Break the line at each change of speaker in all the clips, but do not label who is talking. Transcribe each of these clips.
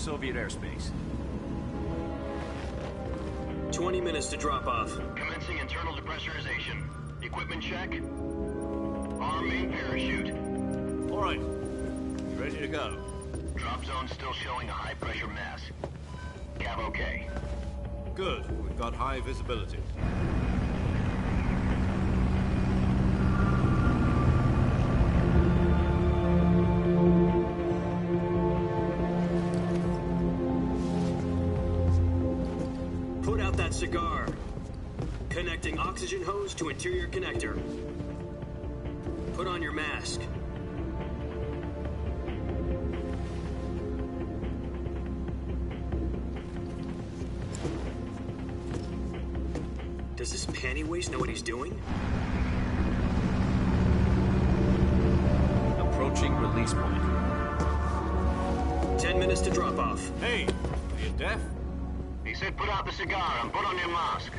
Soviet airspace.
20 minutes to drop off.
Commencing internal depressurization. Equipment check. Arm main parachute.
All right. Ready to go.
Drop zone still showing a high pressure mass. Cav okay.
Good. We've got high visibility.
Put out that cigar. Connecting oxygen hose to interior connector. Put on your mask. Does this panty waste know what he's doing?
Approaching release point.
10 minutes to drop off.
Hey, are you deaf?
He said put out the cigar and put on your mask.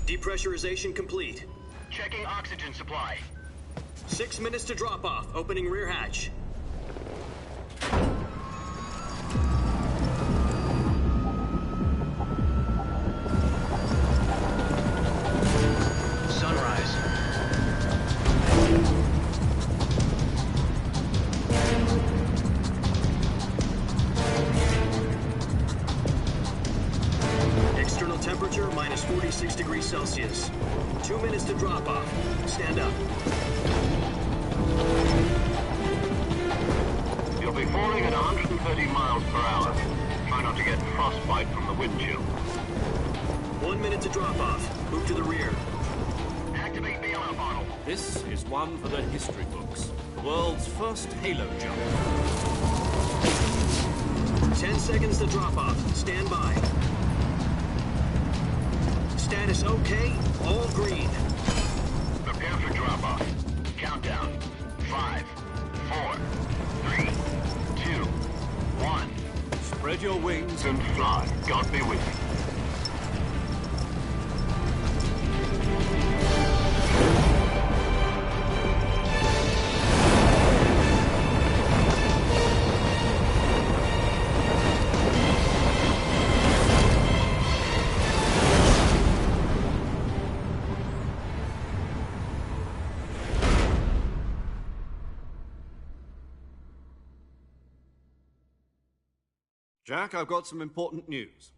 Depressurization complete.
Checking oxygen supply.
6 minutes to drop off. Opening rear hatch.
Sunrise.
External temperature minus 46 degrees Celsius. 2 minutes to drop off. Stand up.
You'll be falling at 130 miles per hour. Try not to get frostbite from the wind chill.
1 minute to drop off. Move to the rear.
Activate bailout bottle.
This is one for the history books. The world's first halo jump.
10 seconds to drop off. Stand by. Status okay. All green.
Prepare for drop-off. Countdown. 5, 4, 3, 2, 1.
Spread your wings
And fly. God be with you.
Jack, I've got some important news.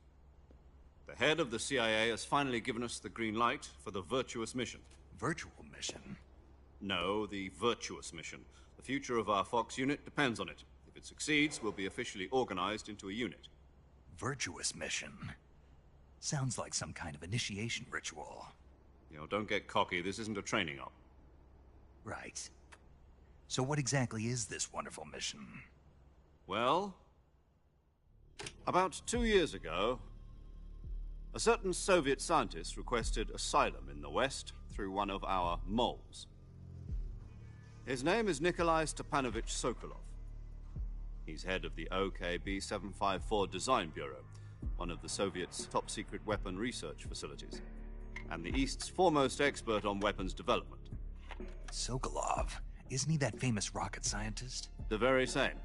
The head of the CIA has finally given us the green light for the Virtuous mission.
Virtual mission?
No, the Virtuous mission. The future of our Fox unit depends on it. If it succeeds, we'll be officially organized into a unit.
Virtuous mission? Sounds like some kind of initiation ritual.
You know, don't get cocky. This isn't a training op.
Right. So what exactly is this wonderful mission?
Well, about 2 years ago, a certain Soviet scientist requested asylum in the West through one of our moles. His name is Nikolai Stepanovich Sokolov. He's head of the OKB-754 Design Bureau, one of the Soviets' top-secret weapon research facilities, and the East's foremost expert on weapons development.
Sokolov? Isn't he that famous rocket scientist?
The very same.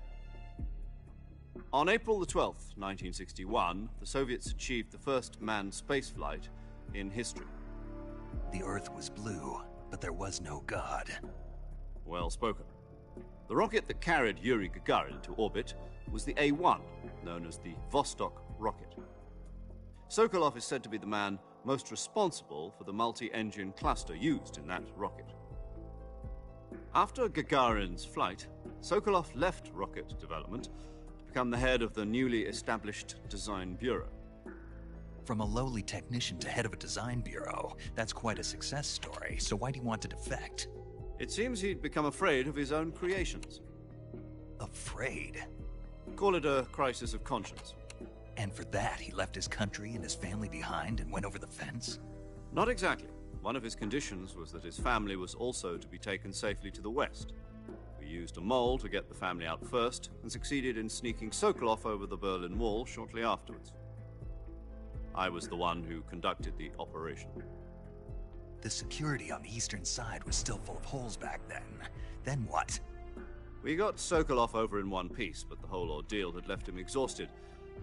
On April the 12th, 1961, the Soviets achieved the first manned spaceflight in history.
The Earth was blue, but there was no God.
Well spoken. The rocket that carried Yuri Gagarin to orbit was the A-1, known as the Vostok rocket. Sokolov is said to be the man most responsible for the multi-engine cluster used in that rocket. After Gagarin's flight, Sokolov left rocket development to become the head of the newly established Design Bureau.
From a lowly technician to head of a design bureau, that's quite a success story, so why do you want to defect?
It seems he'd become afraid of his own creations.
Afraid?
Call it a crisis of conscience.
And for that, he left his country and his family behind and went over the fence?
Not exactly. One of his conditions was that his family was also to be taken safely to the West. For used a mole to get the family out first and succeeded in sneaking Sokolov over the Berlin Wall shortly afterwards. I was the one who conducted the operation.
The security on the eastern side was still full of holes back then. Then what?
We got Sokolov over in one piece, but the whole ordeal had left him exhausted,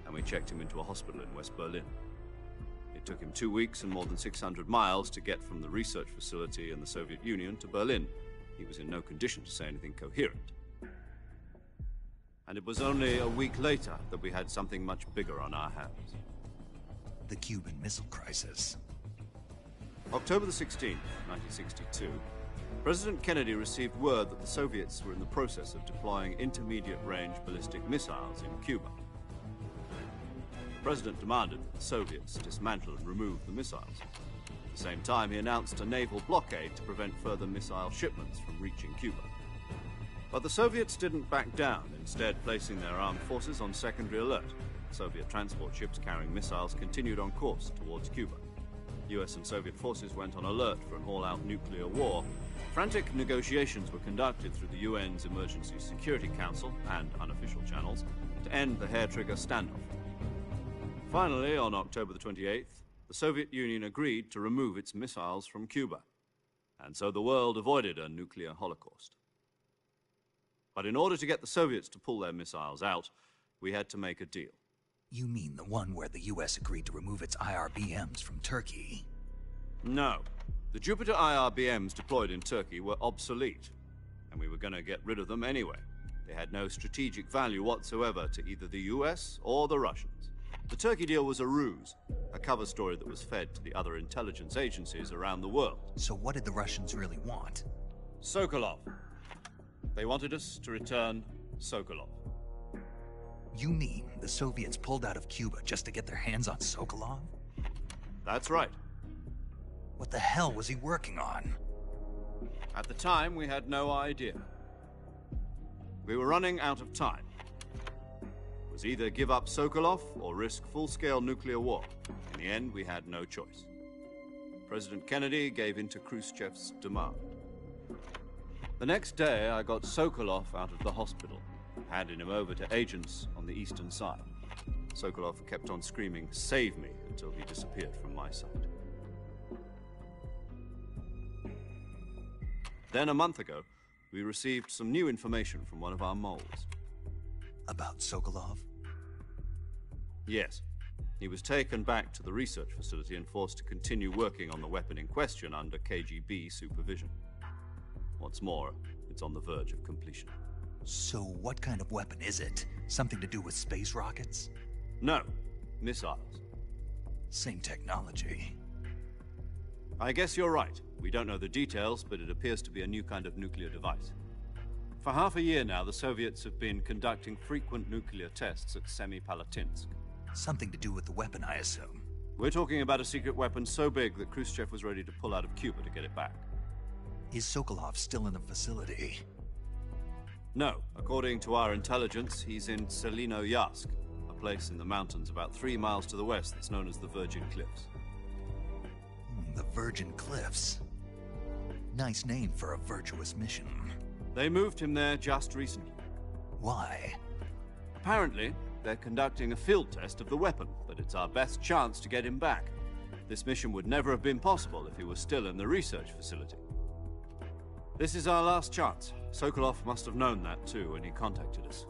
and we checked him into a hospital in West Berlin. It took him 2 weeks and more than 600 miles to get from the research facility in the Soviet Union to Berlin. He was in no condition to say anything coherent. And it was only a week later that we had something much bigger on our hands.
The Cuban Missile Crisis.
October the 16th, 1962, President Kennedy received word that the Soviets were in the process of deploying intermediate-range ballistic missiles in Cuba. The President demanded that the Soviets dismantle and remove the missiles. At the same time, he announced a naval blockade to prevent further missile shipments from reaching Cuba. But the Soviets didn't back down, instead placing their armed forces on secondary alert. Soviet transport ships carrying missiles continued on course towards Cuba. US and Soviet forces went on alert for an all-out nuclear war. Frantic negotiations were conducted through the UN's Emergency Security Council and unofficial channels to end the hair-trigger standoff. Finally, on October the 28th, the Soviet Union agreed to remove its missiles from Cuba, and so the world avoided a nuclear holocaust. But in order to get the Soviets to pull their missiles out, we had to make a deal.
You mean the one where the US agreed to remove its IRBMs from Turkey?
No. The Jupiter IRBMs deployed in Turkey were obsolete, and we were going to get rid of them anyway. They had no strategic value whatsoever to either the US or the Russians. The Turkey deal was a ruse, a cover story that was fed to the other intelligence agencies around the world.
So what did the Russians really want?
Sokolov. They wanted us to return Sokolov.
You mean the Soviets pulled out of Cuba just to get their hands on Sokolov?
That's right.
What the hell was he working on?
At the time, we had no idea. We were running out of time. It was either give up Sokolov or risk full-scale nuclear war. In the end, we had no choice. President Kennedy gave in to Khrushchev's demand. The next day, I got Sokolov out of the hospital, handing him over to agents on the eastern side. Sokolov kept on screaming, "Save me," until he disappeared from my sight. Then, a month ago, we received some new information from one of our moles.
About Sokolov?
Yes. He was taken back to the research facility and forced to continue working on the weapon in question under KGB supervision. What's more, it's on the verge of completion.
So what kind of weapon is it? Something to do with space rockets?
No, missiles.
Same technology.
I guess you're right. We don't know the details, but it appears to be a new kind of nuclear device. For half a year now, the Soviets have been conducting frequent nuclear tests at Semipalatinsk.
Something to do with the weapon, I assume.
We're talking about a secret weapon so big that Khrushchev was ready to pull out of Cuba to get it back.
Is Sokolov still in the facility?
No. According to our intelligence, he's in Selino-Yarsk, a place in the mountains about 3 miles to the west that's known as the Virgin Cliffs.
The Virgin Cliffs. Nice name for a virtuous mission.
They moved him there just recently.
Why?
Apparently, they're conducting a field test of the weapon, but it's our best chance to get him back. This mission would never have been possible if he was still in the research facility. This is our last chance. Sokolov must have known that too when he contacted us.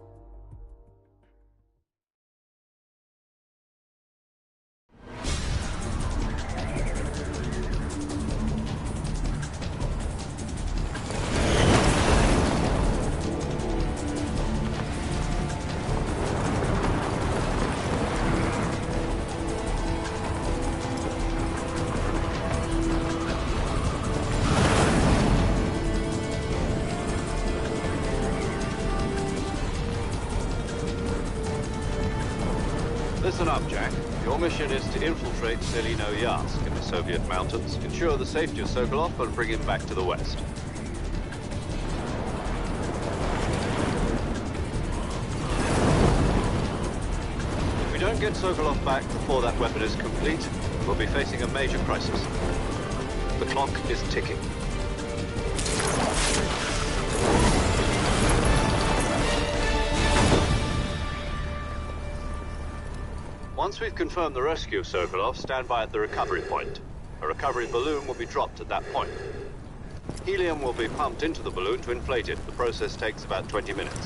Listen up, Jack. Your mission is to infiltrate Selino-Yarsk in the Soviet mountains, ensure the safety of Sokolov, and bring him back to the West. If we don't get Sokolov back before that weapon is complete, we'll be facing a major crisis. The clock is ticking. Once we've confirmed the rescue of Sokolov, stand by at the recovery point. A recovery balloon will be dropped at that point. Helium will be pumped into the balloon to inflate it. The process takes about 20 minutes.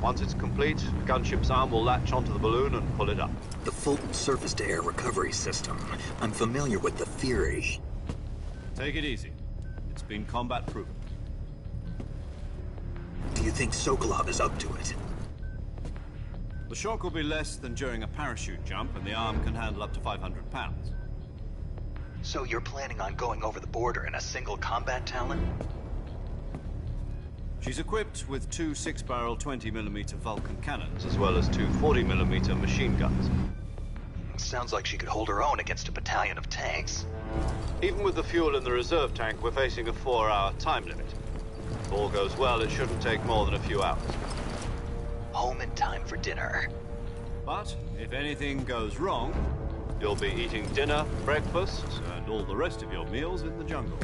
Once it's complete, the gunship's arm will latch onto the balloon and pull it up.
The Fulton surface-to-air recovery system. I'm familiar with the theory.
Take it easy. It's been combat-proven.
Do you think Sokolov is up to it?
The shock will be less than during a parachute jump, and the arm can handle up to 500 pounds.
So you're planning on going over the border in a single combat Talon?
She's equipped with two 6-barrel 20mm Vulcan cannons, as well as two 40mm machine guns.
Sounds like she could hold her own against a battalion of tanks.
Even with the fuel in the reserve tank, we're facing a 4-hour time limit. If all goes well, it shouldn't take more than a few hours.
Home in time for dinner.
But if anything goes wrong, you'll be eating dinner, breakfast, and all the rest of your meals in the jungle.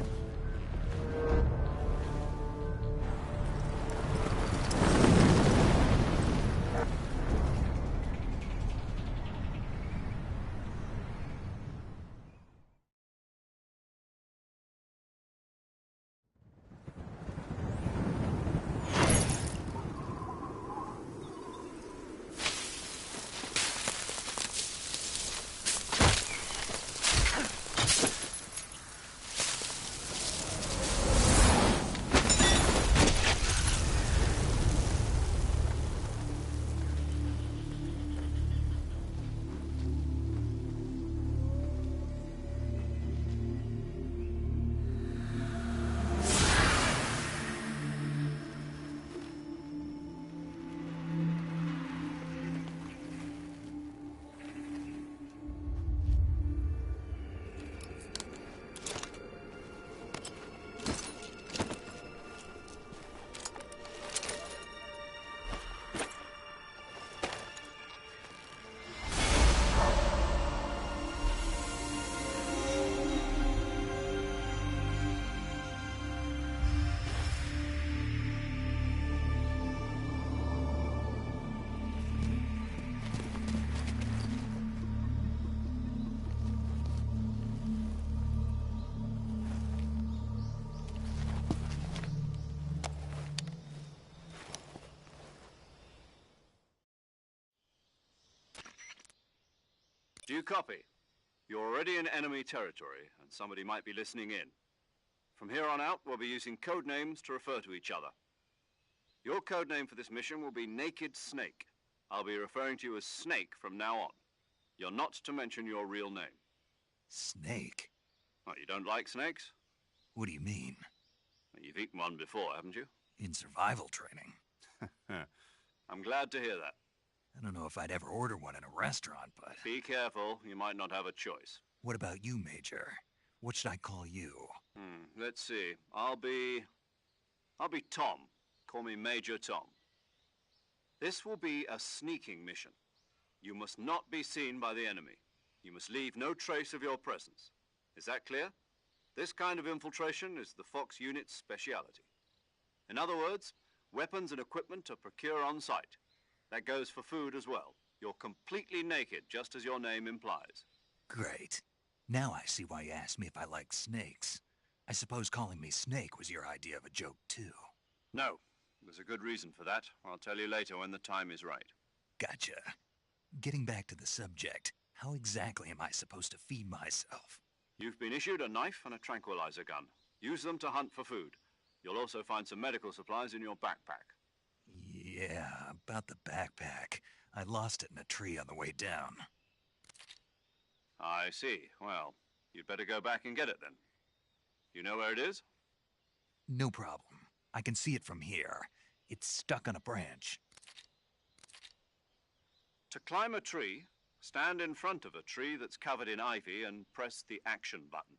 Do you copy? You're already in enemy territory, and somebody might be listening in. From here on out, we'll be using code names to refer to each other. Your code name for this mission will be Naked Snake. I'll be referring to you as Snake from now on. You're not to mention your real name.
Snake?
Well, you don't like snakes?
What do you mean?
You've eaten one before, haven't you?
In survival training.
I'm glad to hear that.
I don't know if I'd ever order one in a restaurant, but...
Be careful, you might not have a choice.
What about you, Major? What should I call you?
Let's see. I'll be Tom. Call me Major Tom. This will be a sneaking mission. You must not be seen by the enemy. You must leave no trace of your presence. Is that clear? This kind of infiltration is the Fox unit's speciality. In other words, weapons and equipment are procured on site. That goes for food as well. You're completely naked, just as your name implies.
Great. Now I see why you asked me if I like snakes. I suppose calling me Snake was your idea of a joke, too.
No. There's a good reason for that. I'll tell you later when the time is right.
Gotcha. Getting back to the subject, how exactly am I supposed to feed myself?
You've been issued a knife and a tranquilizer gun. Use them to hunt for food. You'll also find some medical supplies in your backpack.
Yeah, about the backpack. I lost it in a tree on the way down.
I see. Well, you'd better go back and get it then. You know where it is?
No problem. I can see it from here. It's stuck on a branch.
To climb a tree, stand in front of a tree that's covered in ivy and press the action button.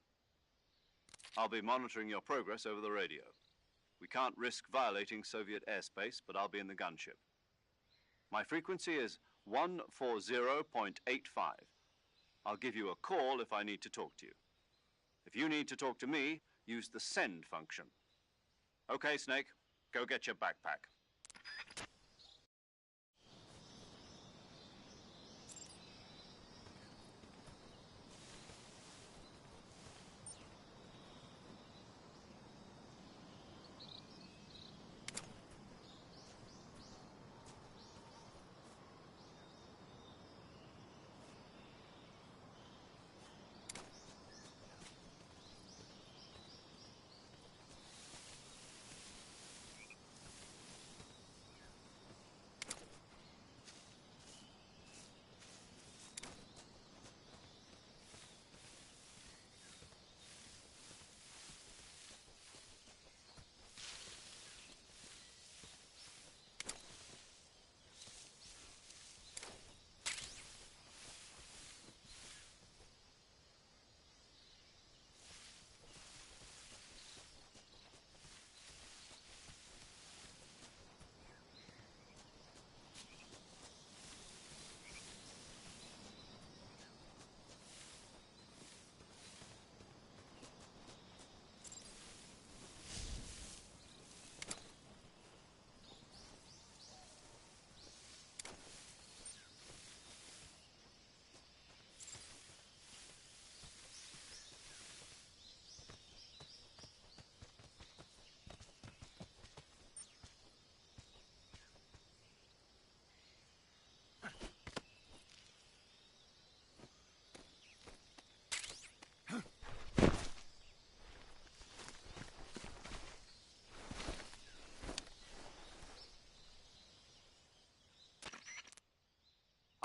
I'll be monitoring your progress over the radio. We can't risk violating Soviet airspace, but I'll be in the gunship. My frequency is 140.85. I'll give you a call if I need to talk to you. If you need to talk to me, use the send function. Okay, Snake, go get your backpack.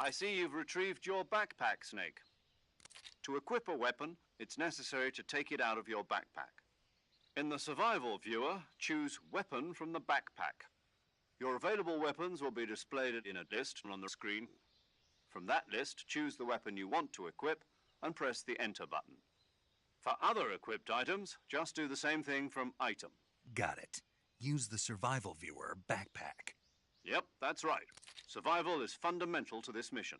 I see you've retrieved your backpack, Snake. To equip a weapon, it's necessary to take it out of your backpack. In the survival viewer, choose Weapon from the backpack. Your available weapons will be displayed in a list on the screen. From that list, choose the weapon you want to equip and press the Enter button. For other equipped items, just do the same thing from Item.
Got it. Use the survival viewer backpack.
Yep, that's right. Survival is fundamental to this mission.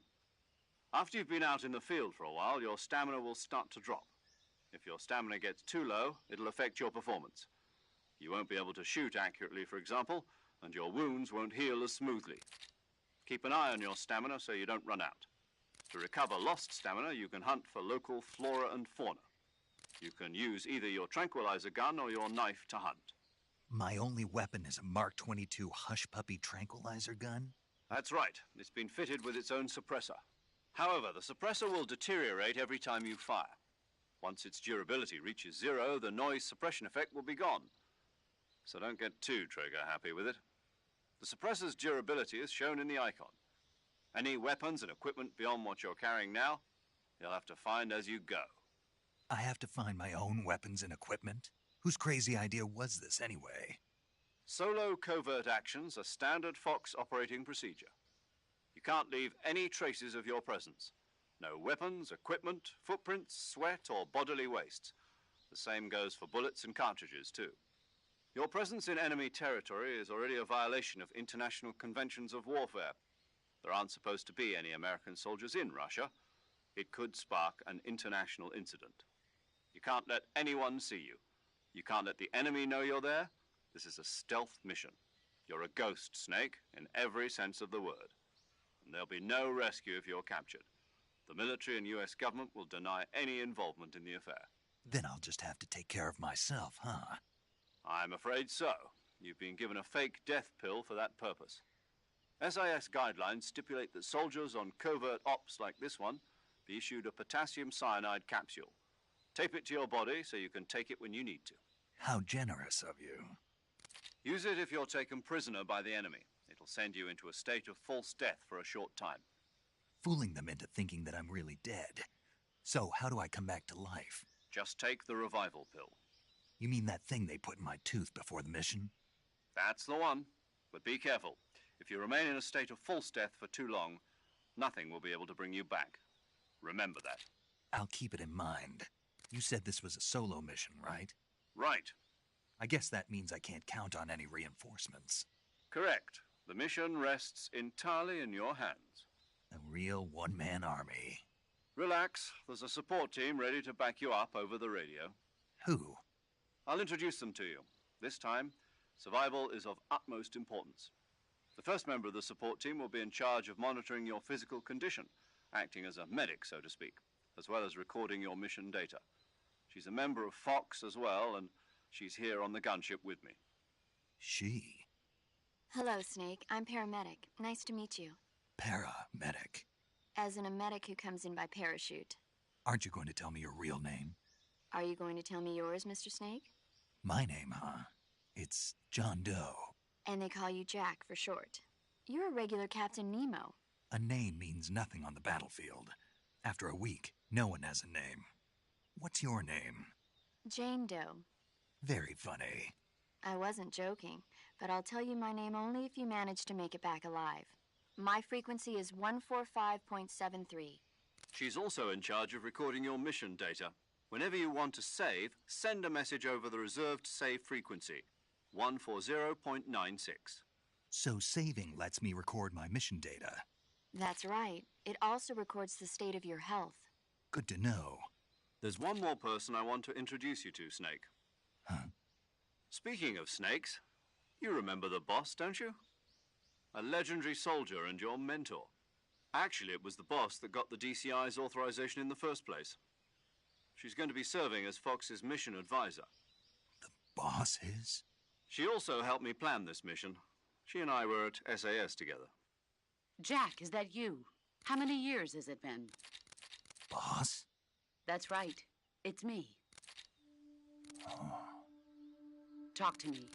After you've been out in the field for a while, your stamina will start to drop. If your stamina gets too low, it'll affect your performance. You won't be able to shoot accurately, for example, and your wounds won't heal as smoothly. Keep an eye on your stamina so you don't run out. To recover lost stamina, you can hunt for local flora and fauna. You can use either your tranquilizer gun or your knife to hunt.
My only weapon is a Mark 22 Hush Puppy tranquilizer gun?
That's right. It's been fitted with its own suppressor. However, the suppressor will deteriorate every time you fire. Once its durability reaches 0, the noise suppression effect will be gone. So don't get too trigger-happy with it. The suppressor's durability is shown in the icon. Any weapons and equipment beyond what you're carrying now, you'll have to find as you go.
I have to find my own weapons and equipment? Whose crazy idea was this, anyway?
Solo covert actions are standard Fox operating procedure. You can't leave any traces of your presence. No weapons, equipment, footprints, sweat, or bodily wastes. The same goes for bullets and cartridges, too. Your presence in enemy territory is already a violation of international conventions of warfare. There aren't supposed to be any American soldiers in Russia. It could spark an international incident. You can't let anyone see you. You can't let the enemy know you're there. This is a stealth mission. You're a ghost, Snake, in every sense of the word. And there'll be no rescue if you're captured. The military and U.S. government will deny any involvement in the affair.
Then I'll just have to take care of myself, huh?
I'm afraid so. You've been given a fake death pill for that purpose. SIS guidelines stipulate that soldiers on covert ops like this one be issued a potassium cyanide capsule. Tape it to your body so you can take it when you need to.
How generous of you.
Use it if you're taken prisoner by the enemy. It'll send you into a state of false death for a short time.
Fooling them into thinking that I'm really dead. So how do I come back to life?
Just take the revival pill.
You mean that thing they put in my tooth before the mission?
That's the one. But be careful. If you remain in a state of false death for too long, nothing will be able to bring you back. Remember that.
I'll keep it in mind. You said this was a solo mission, right?
Right.
I guess that means I can't count on any reinforcements.
Correct. The mission rests entirely in your hands.
A real one-man army.
Relax. There's a support team ready to back you up over the radio.
Who?
I'll introduce them to you. This time, survival is of utmost importance. The first member of the support team will be in charge of monitoring your physical condition, acting as a medic, so to speak, as well as recording your mission data. She's a member of Fox as well, and she's here on the gunship with me.
She?
Hello, Snake. I'm paramedic. Nice to meet you.
Paramedic.
As in a medic who comes in by parachute.
Aren't you going to tell me your real name?
Are you going to tell me yours, Mr. Snake?
My name, huh? It's John Doe.
And they call you Jack for short. You're a regular Captain Nemo.
A name means nothing on the battlefield. After a week, no one has a name. What's your name?
Jane Doe.
Very funny.
I wasn't joking, but I'll tell you my name only if you manage to make it back alive. My frequency is 145.73.
She's also in charge of recording your mission data. Whenever you want to save, send a message over the reserved save frequency, 140.96.
So saving lets me record my mission data.
That's right. It also records the state of your health.
Good to know.
There's one more person I want to introduce you to, Snake.
Huh?
Speaking of snakes, you remember the boss, don't you? A legendary soldier and your mentor. Actually, it was the boss that got the DCI's authorization in the first place. She's going to be serving as Fox's mission advisor.
The boss is?
She also helped me plan this mission. She and I were at SAS together.
Jack, is that you? How many years has it been?
Boss?
That's right. It's me.
Oh.
Talk to me.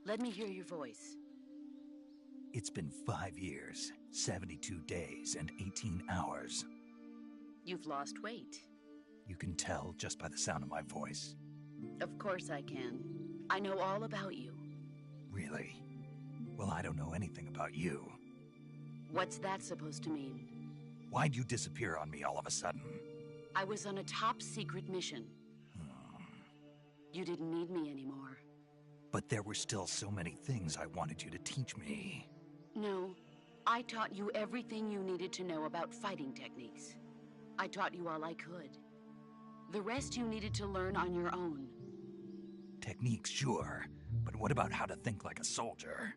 Let me hear your voice.
It's been 5 years. 72 days and 18 hours.
You've lost weight.
You can tell just by the sound of my voice.
Of course I can. I know all about you.
Really? Well, I don't know anything about you.
What's that supposed to mean?
Why'd you disappear on me all of a sudden?
I was on a top-secret mission. You didn't need me anymore.
But there were still so many things I wanted you to teach me.
No, I taught you everything you needed to know about fighting techniques. I taught you all I could. The rest you needed to learn on your own.
Techniques, sure. But what about how to think like a soldier?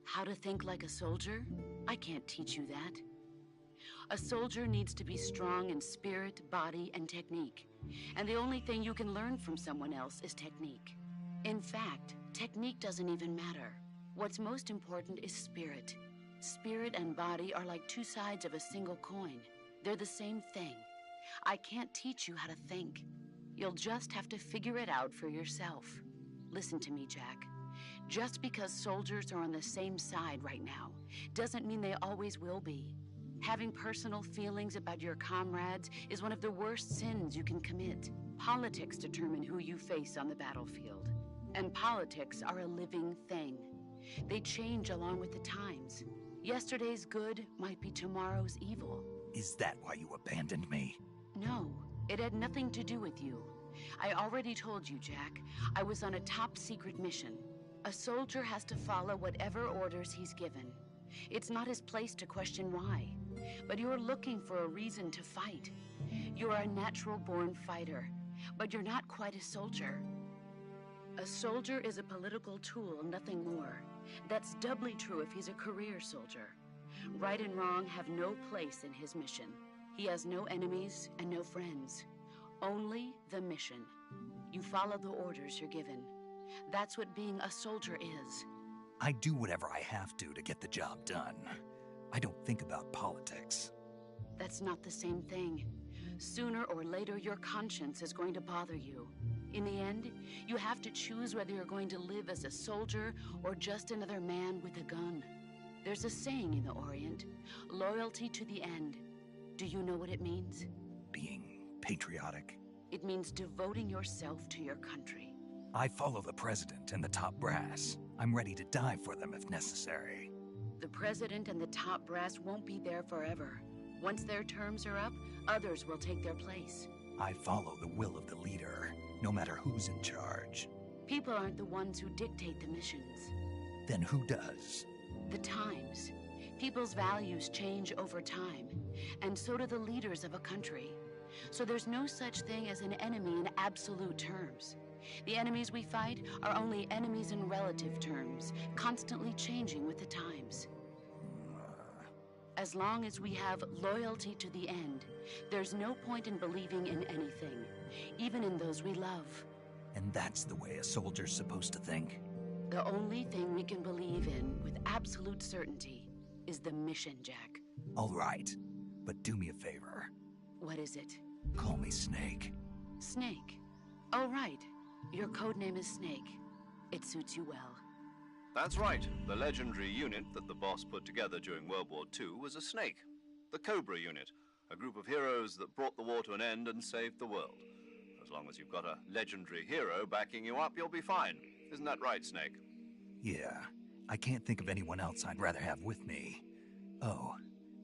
How to think like a soldier? I can't teach you that. A soldier needs to be strong in spirit, body, and technique. And the only thing you can learn from someone else is technique. In fact, technique doesn't even matter. What's most important is spirit. Spirit and body are like two sides of a single coin. They're the same thing. I can't teach you how to think. You'll just have to figure it out for yourself. Listen to me, Jack. Just because soldiers are on the same side right now doesn't mean they always will be. Having personal feelings about your comrades is one of the worst sins you can commit. Politics determine who you face on the battlefield. And politics are a living thing. They change along with the times. Yesterday's good might be tomorrow's evil.
Is that why you abandoned me?
No, it had nothing to do with you. I already told you, Jack. I was on a top-secret mission. A soldier has to follow whatever orders he's given. It's not his place to question why. But you're looking for a reason to fight. You're a natural-born fighter, but you're not quite a soldier. A soldier is a political tool, nothing more. That's doubly true if he's a career soldier. Right and wrong have no place in his mission. He has no enemies and no friends. Only the mission. You follow the orders you're given. That's what being a soldier is.
I do whatever I have to get the job done. I don't think about politics.
That's not the same thing. Sooner or later, your conscience is going to bother you. In the end, you have to choose whether you're going to live as a soldier or just another man with a gun. There's a saying in the Orient, loyalty to the end. Do you know what it means?
Being patriotic.
It means devoting yourself to your country.
I follow the president and the top brass. I'm ready to die for them if necessary.
The president and the top brass won't be there forever. Once their terms are up, others will take their place.
I follow the will of the leader, no matter who's in charge.
People aren't the ones who dictate the missions.
Then who does?
The times. People's values change over time, and so do the leaders of a country. So there's no such thing as an enemy in absolute terms. The enemies we fight are only enemies in relative terms, constantly changing with the times. As long as we have loyalty to the end, there's no point in believing in anything, even in those we love.
And that's the way a soldier's supposed to think?
The only thing we can believe in with absolute certainty is the mission, Jack.
All right, but do me a favor.
What is it?
Call me Snake.
Snake? Oh, right. Your codename is Snake. It suits you well.
That's right. The legendary unit that the boss put together during World War II was a snake. The Cobra unit, a group of heroes that brought the war to an end and saved the world. As long as you've got a legendary hero backing you up, you'll be fine. Isn't that right, Snake?
Yeah. I can't think of anyone else I'd rather have with me. Oh,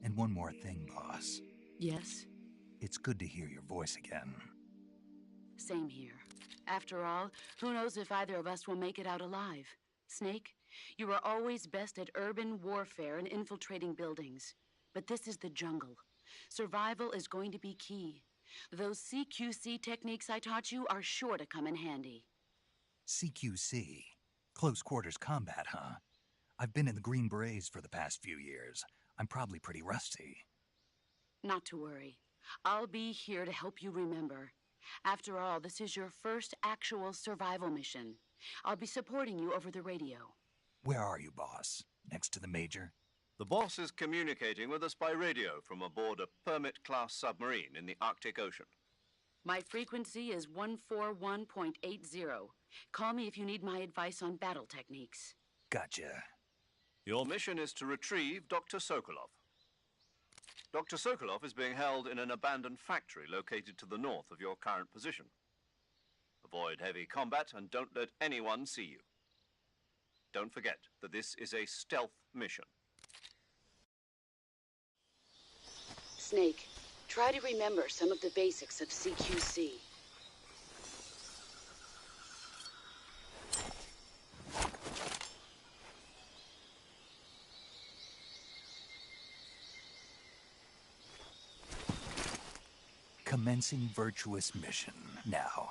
and one more thing, boss.
Yes?
It's good to hear your voice again.
Same here. After all, who knows if either of us will make it out alive? Snake, you are always best at urban warfare and infiltrating buildings. But this is the jungle. Survival is going to be key. Those CQC techniques I taught you are sure to come in handy.
CQC? Close quarters combat, huh? I've been in the Green Berets for the past few years. I'm probably pretty rusty.
Not to worry. I'll be here to help you remember. After all, this is your first actual survival mission. I'll be supporting you over the radio.
Where are you, boss? Next to the Major?
The boss is communicating with us by radio from aboard a Permit-class submarine in the Arctic Ocean.
My frequency is 141.80. Call me if you need my advice on battle techniques.
Gotcha.
Your mission is to retrieve Dr. Sokolov. Dr. Sokolov is being held in an abandoned factory located to the north of your current position. Avoid heavy combat and don't let anyone see you. Don't forget that this is a stealth mission.
Snake, try to remember some of the basics of CQC.
Commencing virtuous mission now.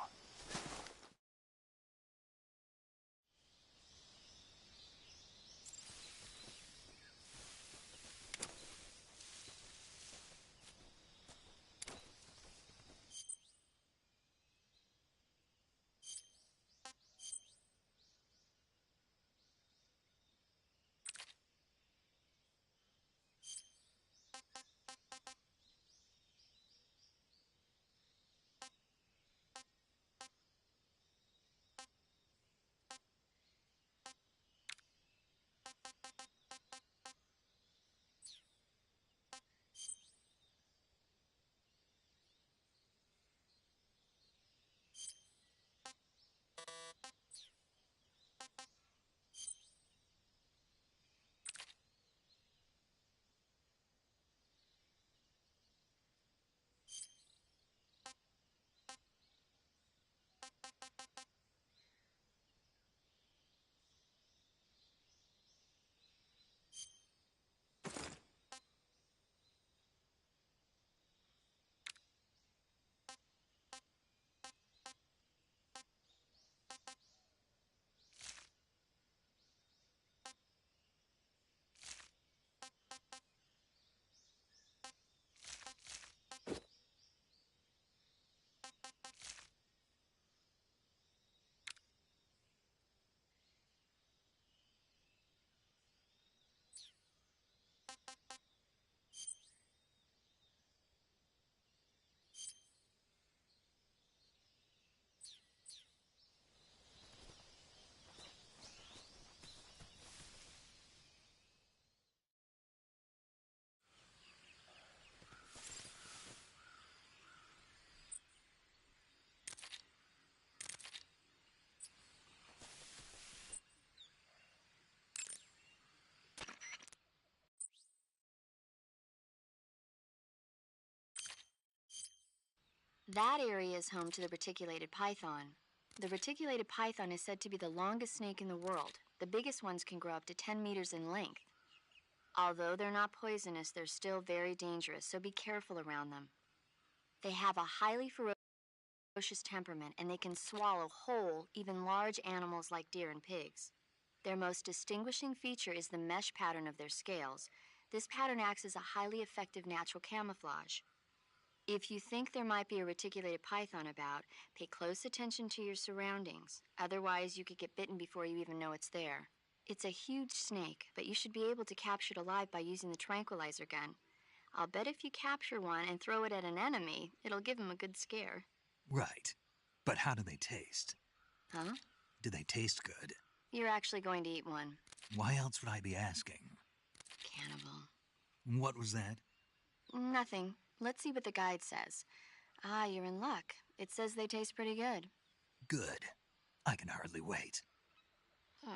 That area is home to the reticulated python. The reticulated python is said to be the longest snake in the world. The biggest ones can grow up to 10 meters in length. Although they're not poisonous, they're still very dangerous, so be careful around them. They have a highly ferocious temperament, and they can swallow whole, even large animals like deer and pigs. Their most distinguishing feature is the mesh pattern of their scales. This pattern acts as a highly effective natural camouflage. If you think there might be a reticulated python about, pay close attention to your surroundings. Otherwise, you could get bitten before you even know it's there. It's a huge snake, but you should be able to capture it alive by using the tranquilizer gun. I'll bet if you capture one and throw it at an enemy, it'll give him a good scare.
Right. But how do they taste?
Huh?
Do they taste good?
You're actually going to eat one.
Why else would I be asking?
Cannibal.
What was that?
Nothing. Let's see what the guide says. Ah, you're in luck. It says they taste pretty good.
Good. I can hardly wait.
Ugh.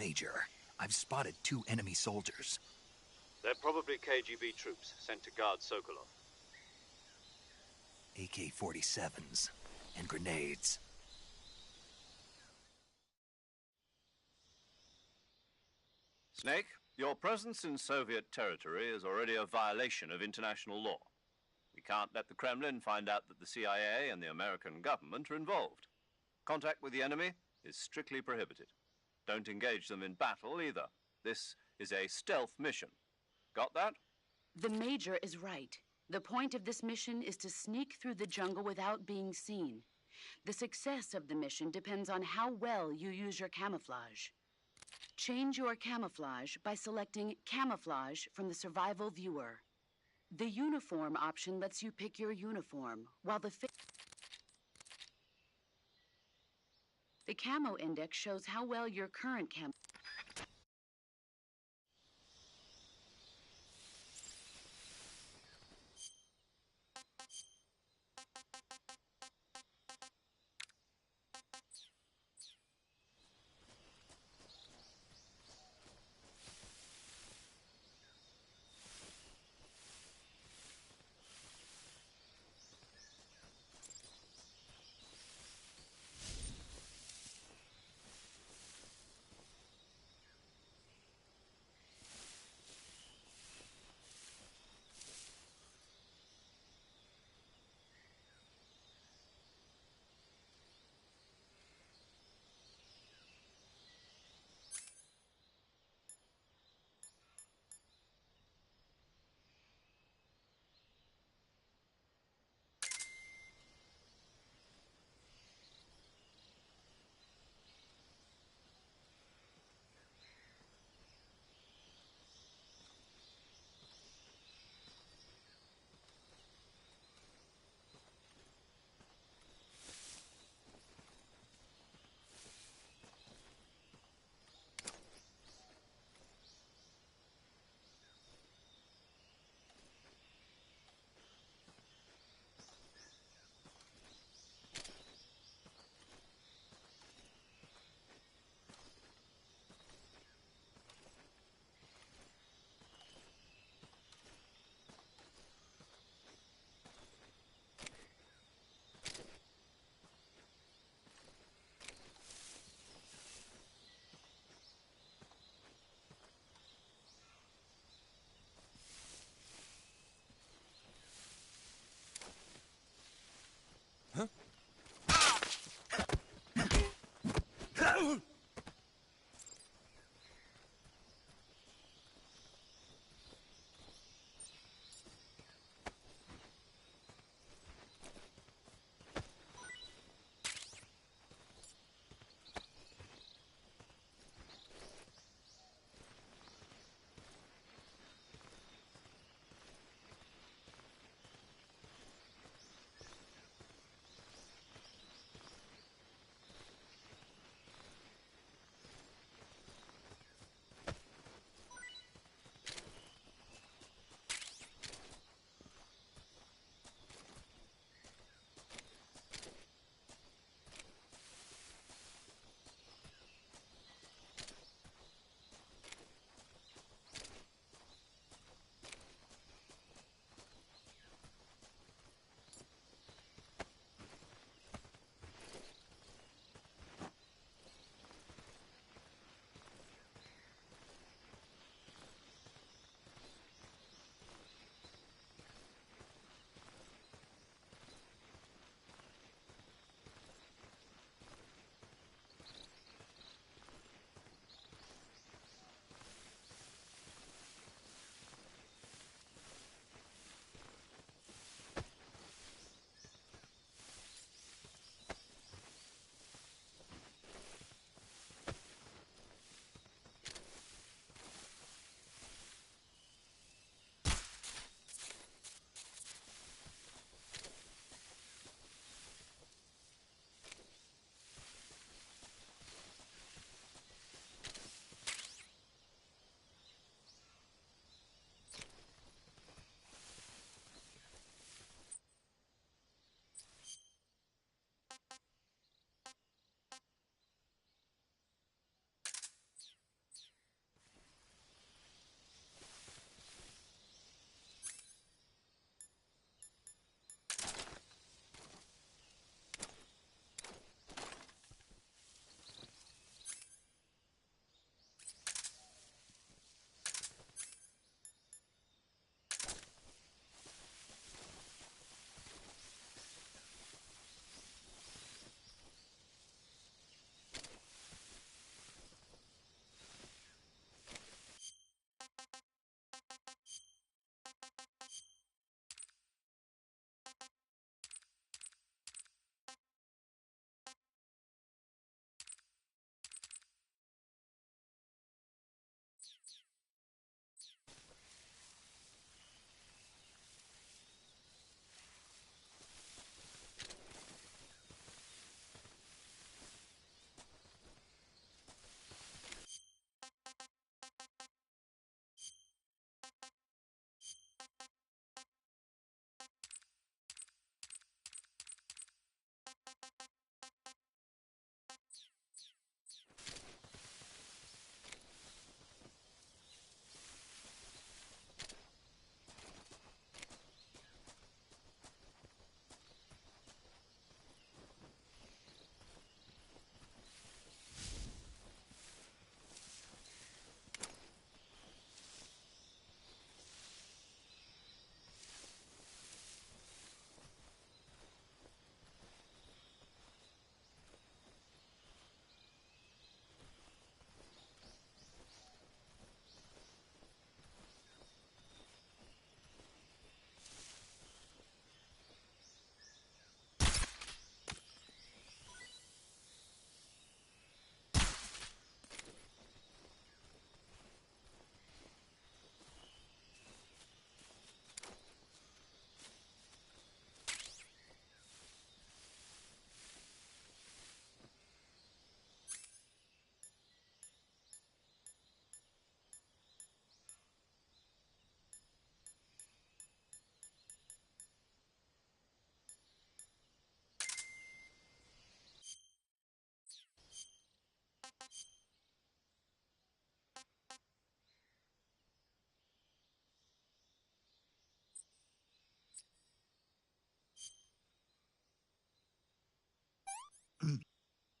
Major, I've spotted 2 enemy soldiers.
They're probably KGB troops sent to guard Sokolov.
AK-47s and grenades.
Snake, your presence in Soviet territory is already a violation of international law. We can't let the Kremlin find out that the CIA and the American government are involved. Contact with the enemy is strictly prohibited. Don't engage them in battle either. This is a stealth mission. Got that?
The Major is right. The point of this mission is to sneak through the jungle without being seen. The success of the mission depends on how well you use your camouflage. Change your camouflage by selecting Camouflage from the Survival Viewer. The Uniform option lets you pick your uniform, while the Camo Index shows how well your current camo...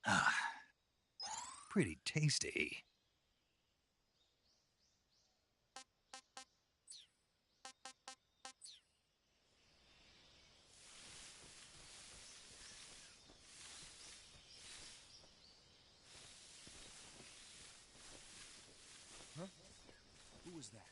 Ah, pretty tasty.
Huh? Who was that?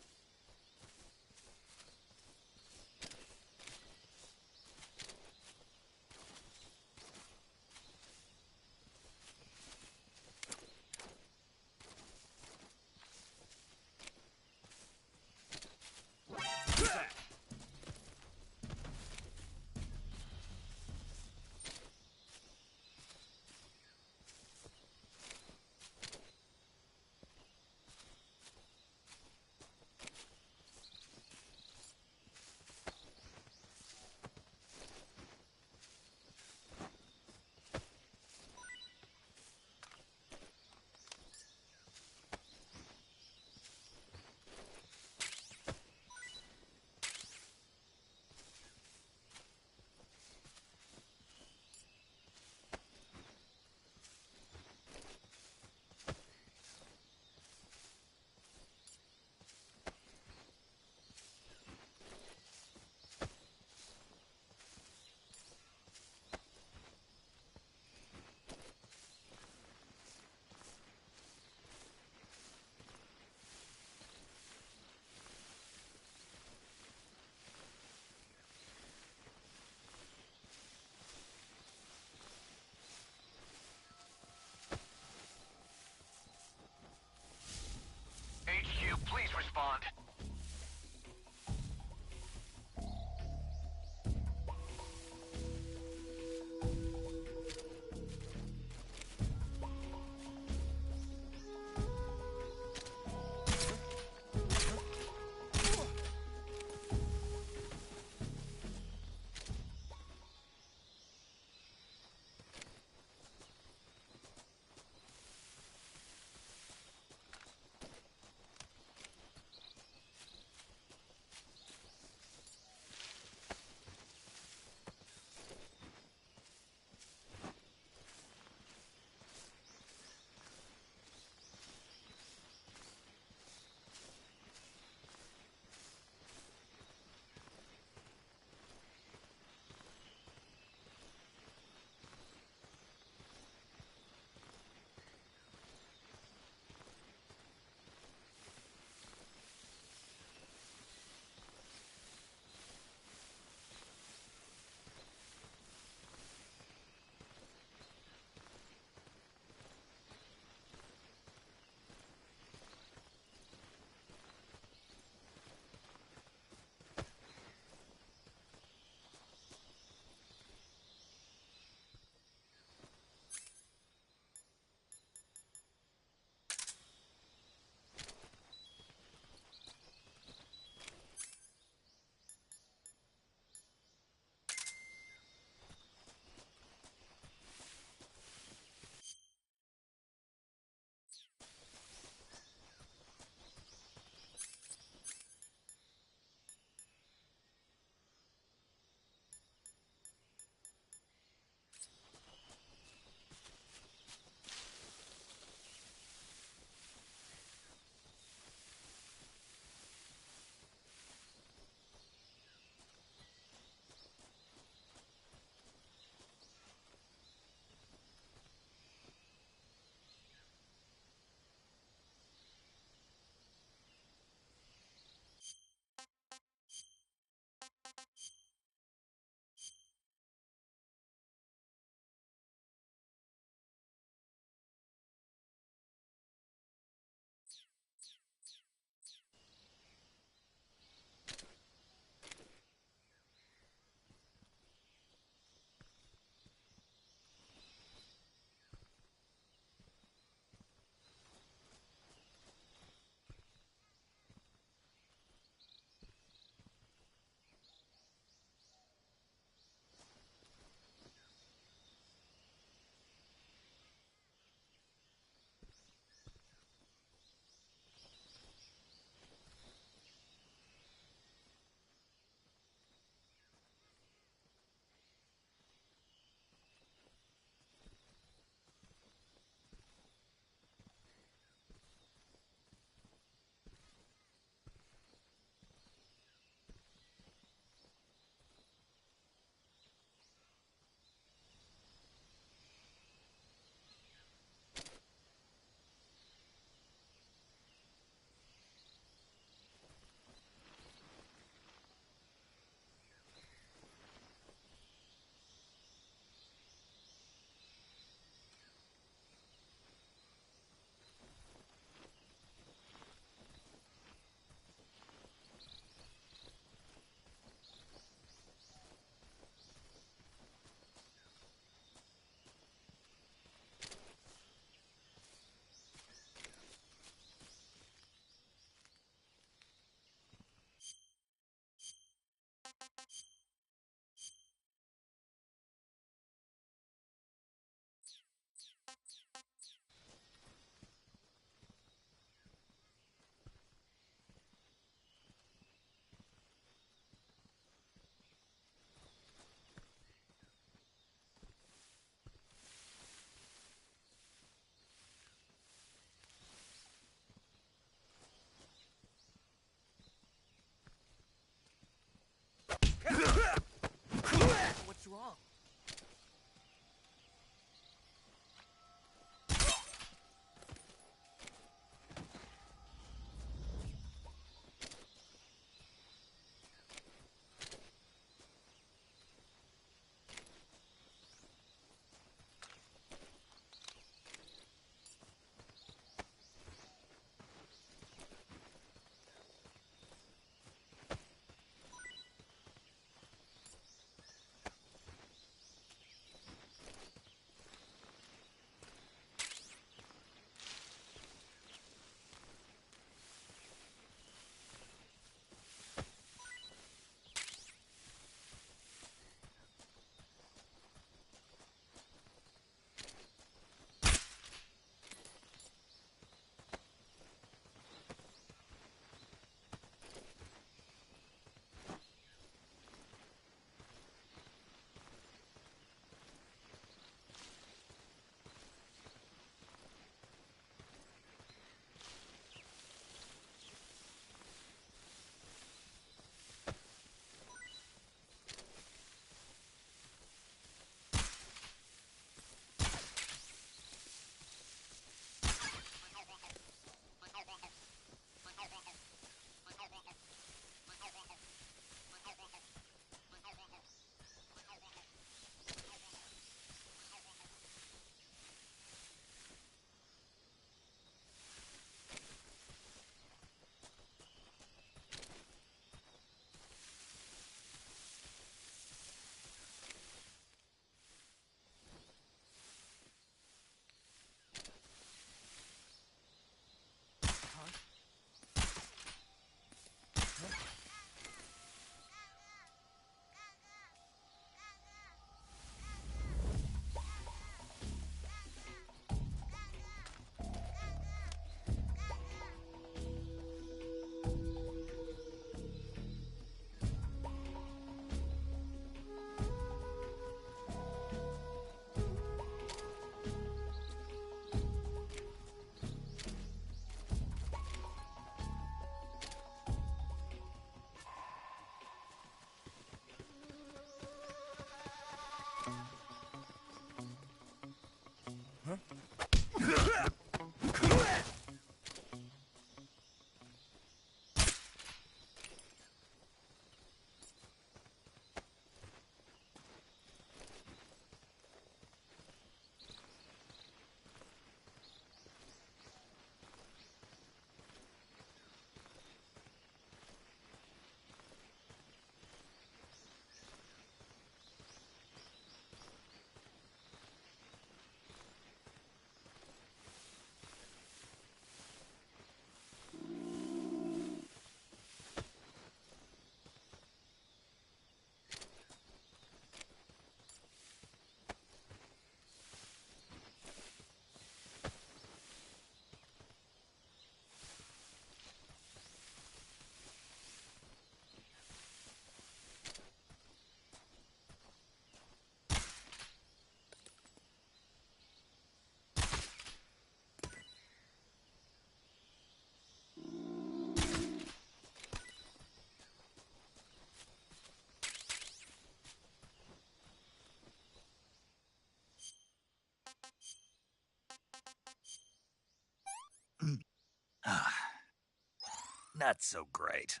Not so great.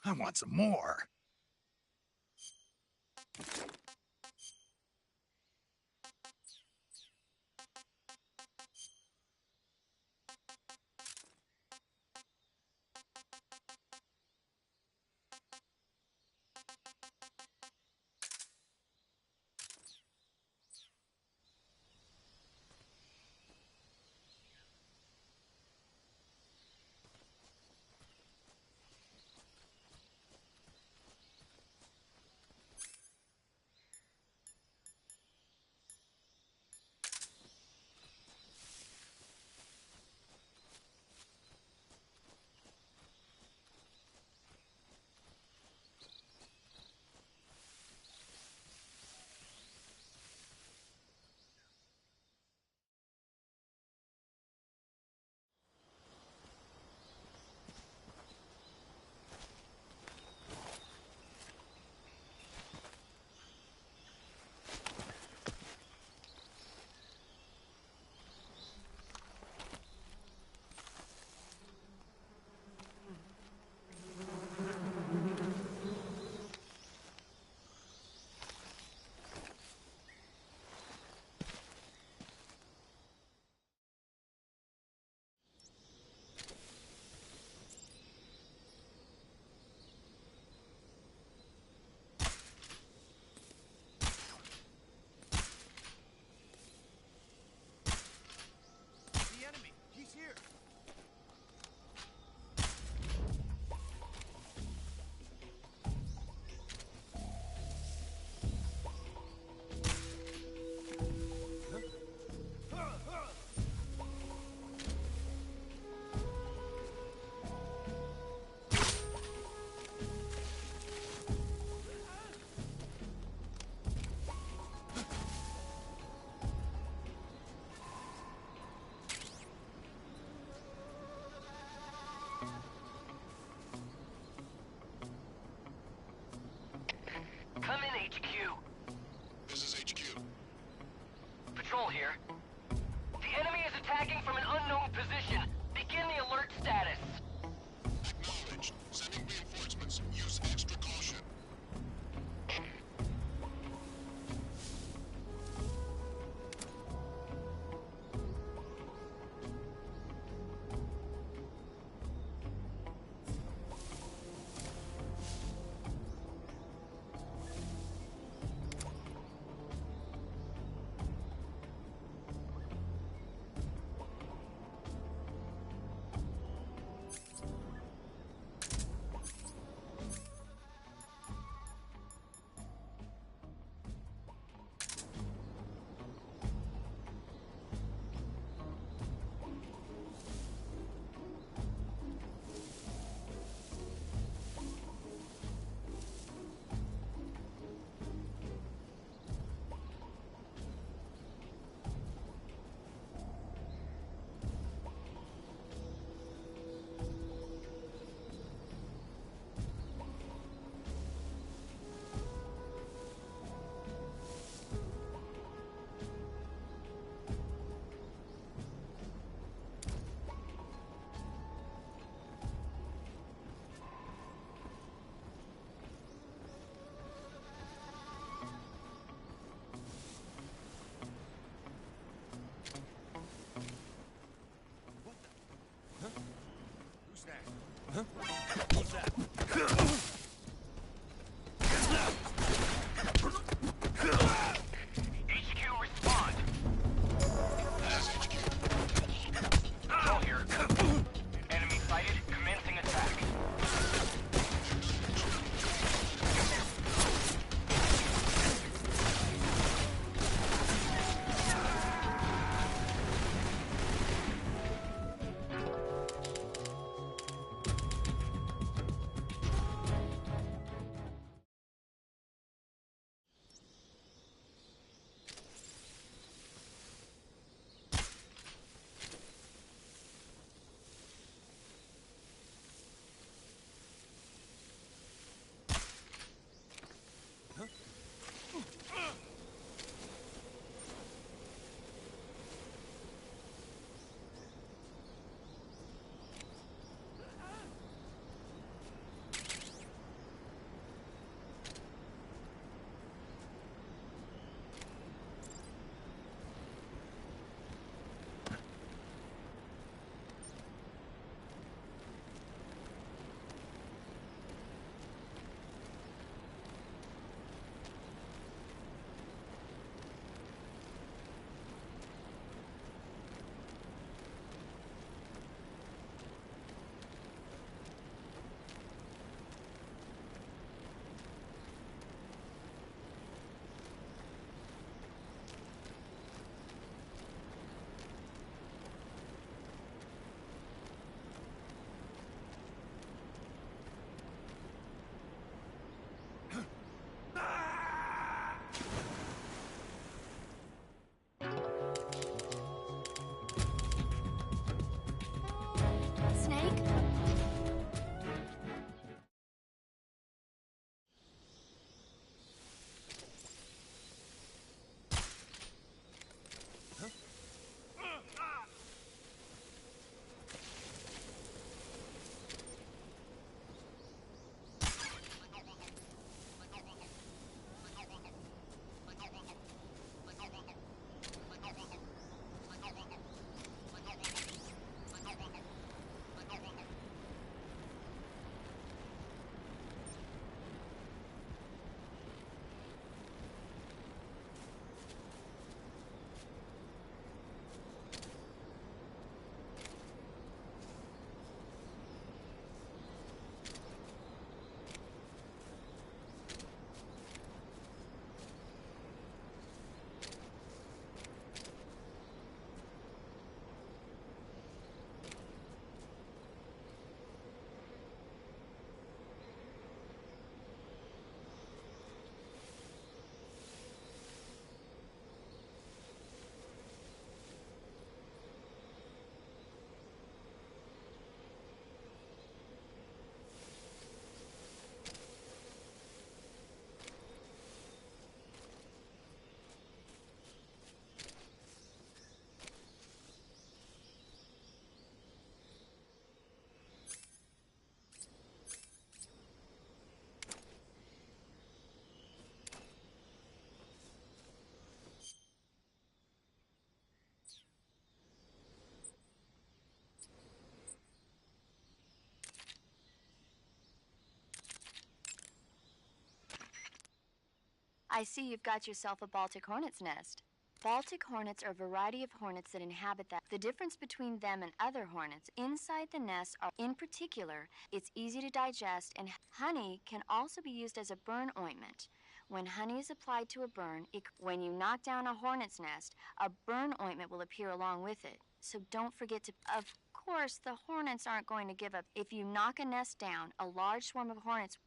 I want some more.
What's that?
HQ, respond. Control here. Enemy sighted. Commencing attack.
Snake? I see you've got yourself a Baltic hornet's nest. Baltic hornets are a variety of hornets that inhabit that. The difference between them and other hornets inside the nest are, in particular, it's easy to digest, and honey can also be used as a burn ointment. When honey is applied to a burn, when you knock down a hornet's nest, a burn ointment will appear along with it. So don't forget to... Of course, the hornets aren't going to give up. If you knock a nest down, a large swarm of hornets...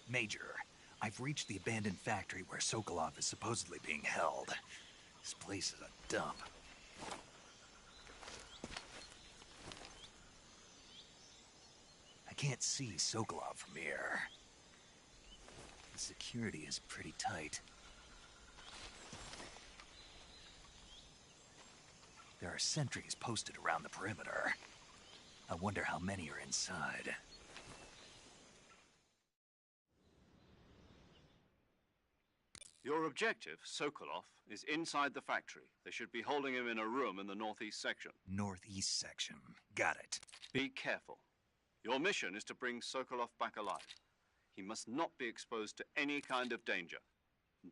Major, I've reached the abandoned factory where Sokolov is supposedly being held. This place is a dump. can't see Sokolov from here. The security is pretty tight. There are sentries posted around the perimeter. I wonder how many are inside.
Your objective, Sokolov, is inside the factory. They should be holding him in a room in the northeast section.
Northeast section. Got it.
Be careful. Your mission is to bring Sokolov back alive. He must not be exposed to any kind of danger.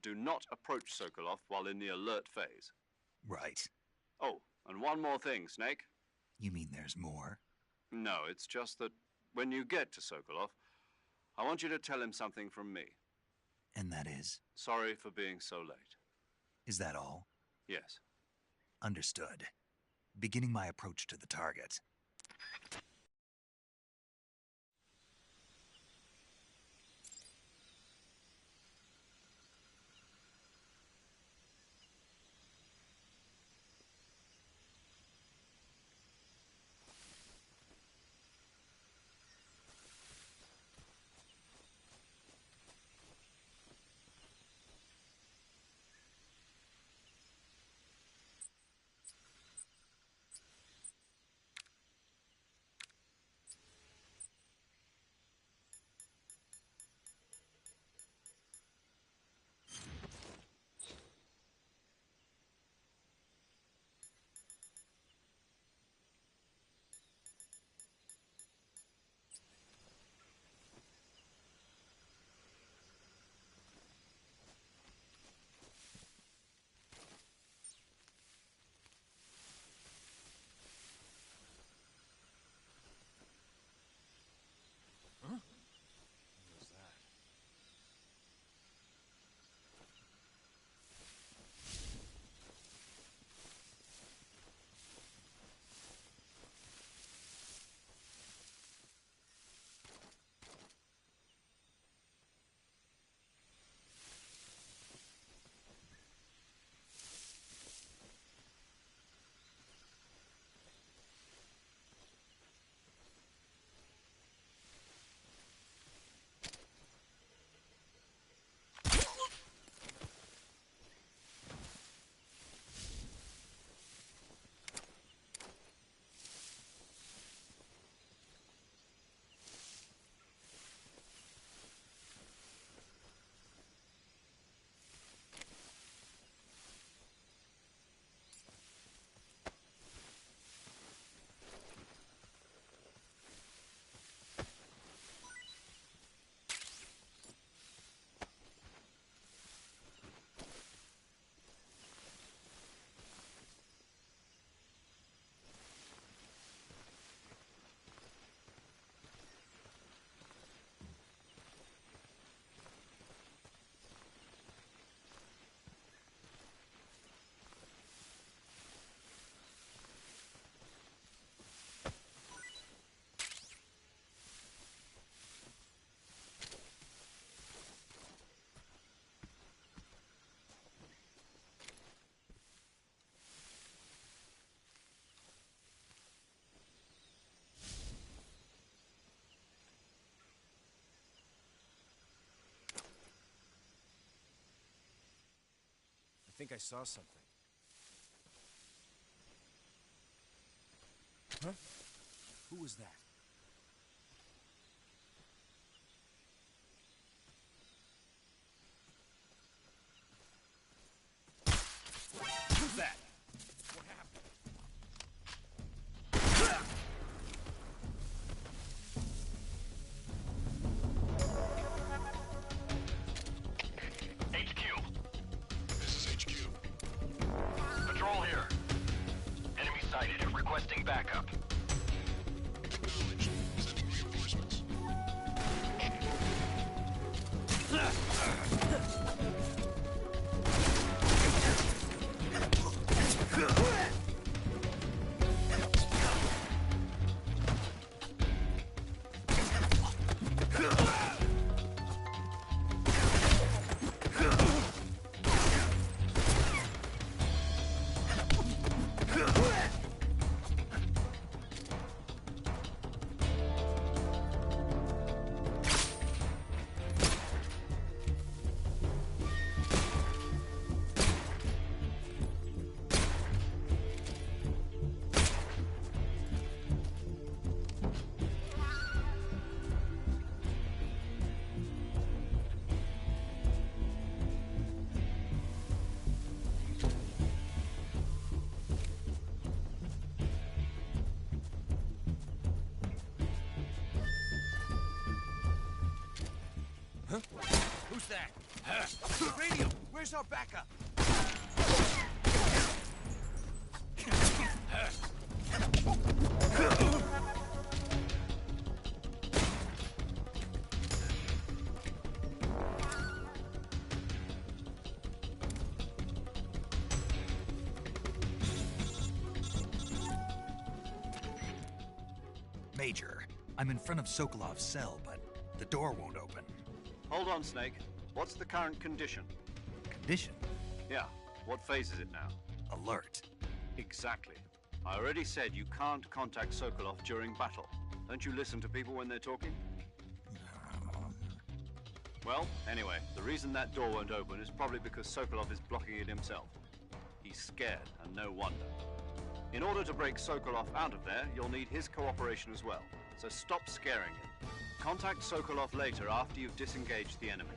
Do not approach Sokolov while in the alert phase.
Right.
Oh, and one more thing, Snake.
You mean there's more?
No, it's just that when you get to Sokolov, I want you to tell him something from me.
And that is?
Sorry for being so late.
Is that all?
Yes.
Understood. Beginning my approach to the target.
I think I saw something. Huh? Who was that? Who's that? What happened?
HQ. This is HQ. Patrol here. Enemy sighted. Requesting backup. Acknowledged. Sending reinforcements.
Who's that? Radio! Where's our backup?
Major, I'm in front of Sokolov's cell, but the door won't open.
Hold on, Snake. What's the current condition?
Condition?
Yeah, what phase is it now?
Alert.
Exactly. I already said you can't contact Sokolov during battle. Don't you listen to people when they're talking? Well, anyway, the reason that door won't open is probably because Sokolov is blocking it himself. He's scared, and no wonder. In order to break Sokolov out of there, you'll need his cooperation as well. So stop scaring him. Contact Sokolov later after you've disengaged the enemy.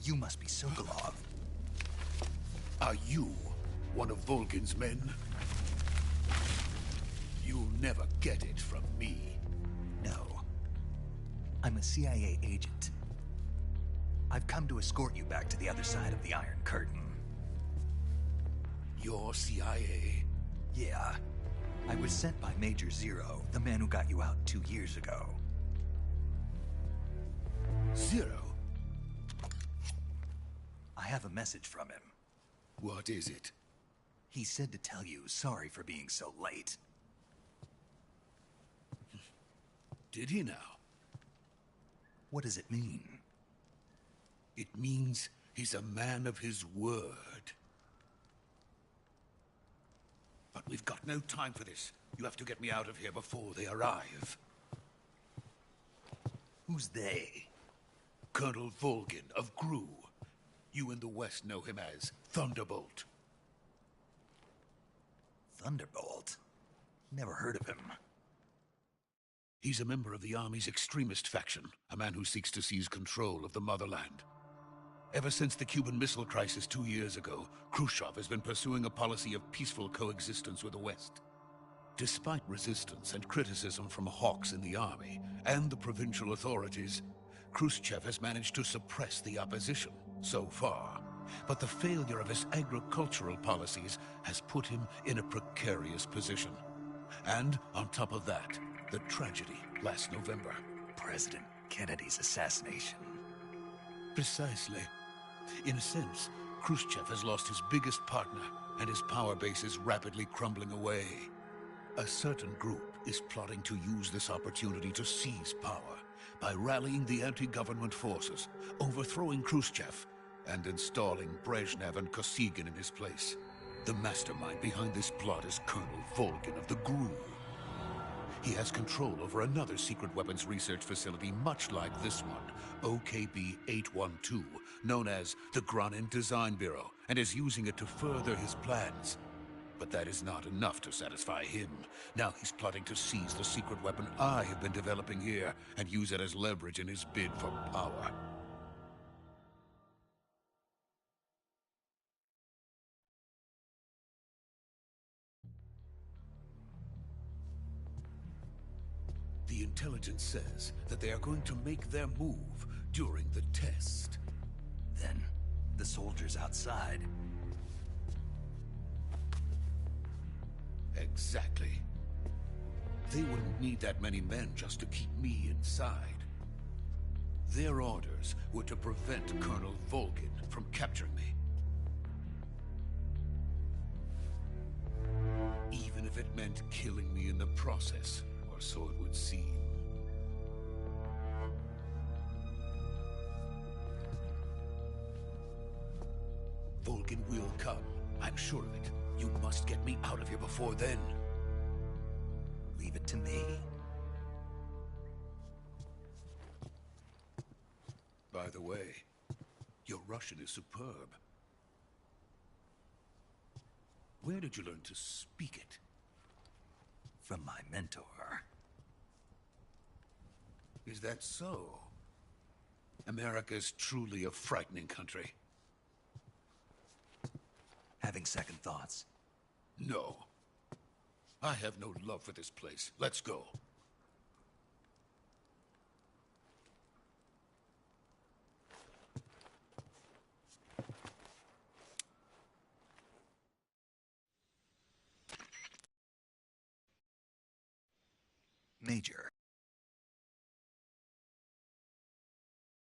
You must be Sokolov.
Are you one of Volgin's men? You'll never get it from me.
No. I'm a CIA agent. I've come to escort you back to the other side of the Iron Curtain.
You're CIA?
Yeah. I was sent by Major Zero, the man who got you out 2 years ago.
Zero?
I have a message from him.
What is it?
He said to tell you sorry for being so late.
Did he now?
What does it mean?
It means he's a man of his word. But we've got no time for this. You have to get me out of here before they arrive.
Who's they?
Colonel Volgin of GRU. You in the West know him as Thunderbolt.
Thunderbolt? Never heard of him.
He's a member of the Army's extremist faction, a man who seeks to seize control of the motherland. Ever since the Cuban Missile Crisis 2 years ago, Khrushchev has been pursuing a policy of peaceful coexistence with the West. Despite resistance and criticism from hawks in the Army and the provincial authorities, Khrushchev has managed to suppress the opposition so far. But the failure of his agricultural policies has put him in a precarious position. And on top of that, the tragedy last November.
President Kennedy's assassination.
Precisely. In a sense, Khrushchev has lost his biggest partner, and his power base is rapidly crumbling away. A certain group is plotting to use this opportunity to seize power by rallying the anti-government forces, overthrowing Khrushchev, and installing Brezhnev and Kosygin in his place. The mastermind behind this plot is Colonel Volgin of the GRU. He has control over another secret weapons research facility much like this one, OKB-812, known as the Granin Design Bureau, and is using it to further his plans. But that is not enough to satisfy him. Now he's plotting to seize the secret weapon I have been developing here and use it as leverage in his bid for power. The intelligence says that they are going to make their move during the test.
Then, the soldiers outside.
Exactly. They wouldn't need that many men just to keep me inside. Their orders were to prevent Colonel Volgin from capturing me. Even if it meant killing me in the process, or so it would seem. Volgin will come. I'm sure of it. You must get me out of here before then.
Leave it to me.
By the way, your Russian is superb. Where did you learn to speak it?
From my mentor.
Is that so? America's truly a frightening country.
Having second thoughts?
No. I have no love for this place. Let's go.
Major,